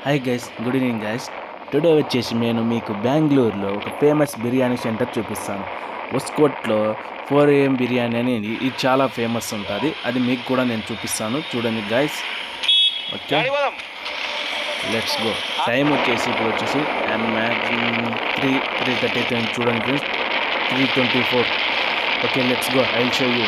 Hi guys, good evening guys. Today వచ్చేసి నేను మీకు బెంగళూరులో ఒక ఫేమస్ బిర్యానీ సెంటర్ చూపిస్తాను. ఉస్కోట్లో 4 AM బిర్యానీ అనేది ఇది చాలా ఫేమస్ ఉంటుంది. అది మీకు కూడా నేను చూపిస్తాను, చూడండి guys. Okay, let's go. Time వచ్చేసి ఇప్పుడు వచ్చేసి మ్యాక్సిమం 3:30 చూడండి friends, 3:24. Okay, let's go, I will show you.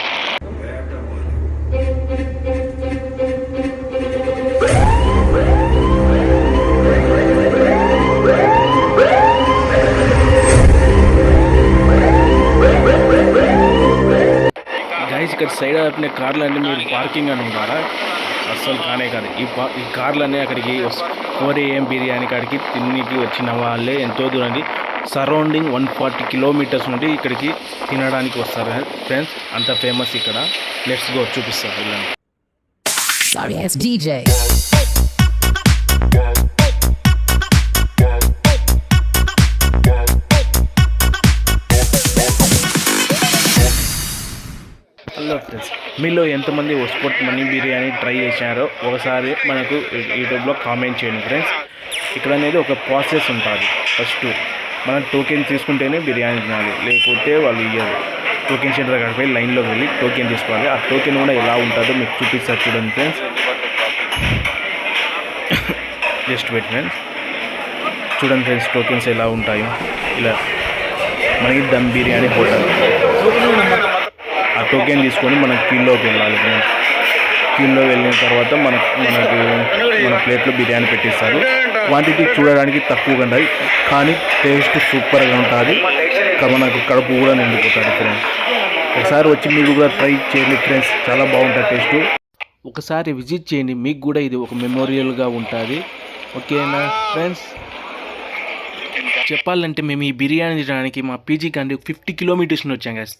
ఇక్కడ సైడ్ ఆపిన కార్లు అన్నీ మీరు పార్కింగ్ అని ఉంటారా? అస్సలు కానే కాదు. ఈ కార్లన్నీ అక్కడికి 4 AM బిర్యానీ కాడికి తినికి వచ్చిన వాళ్ళే ఎంతో దూరం, సరౌండింగ్ 140 కిలోమీటర్స్ నుండి ఇక్కడికి తినడానికి వస్తారు ఫ్రెండ్స్. అంత ఫేమస్ ఇక్కడ. లెట్స్ గో, చూపిస్తారు వీళ్ళని. హలో ఫ్రెండ్స్, మీలో ఎంతమంది ఉస్కోట్ మనీ బిర్యానీ ట్రై చేశారో ఒకసారి మనకు యూట్యూబ్లో కామెంట్ చేయండి ఫ్రెండ్స్. ఇక్కడ అనేది ఒక ప్రాసెస్ ఉంటుంది. ఫస్ట్ మనం టోకెన్ తీసుకుంటేనే బిర్యానీ తినాలి, లేకపోతే వాళ్ళు ఇయ్యారు. టోకెన్ సెంటర్ దగ్గరికి పోయి లైన్లోకి వెళ్ళి టోకెన్ తీసుకోవాలి. ఆ టోకెన్ కూడా ఎలా ఉంటుందో మీకు చూపిస్తారు, చూడండి ఫ్రెండ్స్. జస్ట్ వెయిట్ ఫ్రెండ్స్, చూడండి ఫ్రెండ్స్, టోకెన్స్ ఎలా ఉంటాయో. ఇలా మనకి దమ్ బిర్యానీ హోటల్, ఆ టోకెన్ తీసుకొని మనం క్యూలోకి వెళ్ళాలి ఫ్రెండ్స్. క్యూలో వెళ్ళిన తర్వాత మన ప్లేట్లో బిర్యానీ పెట్టిస్తారు. క్వాంటిటీ చూడడానికి తక్కువగా ఉంటుంది, కానీ టేస్ట్ సూపర్గా ఉంటుంది. మనకు కడుపు కూడా నిండిపోతుంది ఫ్రెండ్స్. ఒకసారి వచ్చి మీరు కూడా ట్రై చేయండి ఫ్రెండ్స్, చాలా బాగుంటుంది టేస్ట్. ఒకసారి విజిట్ చేయండి, మీకు కూడా ఇది ఒక మెమోరియల్గా ఉంటుంది. ఓకేనా ఫ్రెండ్స్? చెప్పాలంటే మేము ఈ బిర్యానీ తినడానికి మా పీజీ కంటే 50 కిలోమీటర్స్ వచ్చాం గైస్.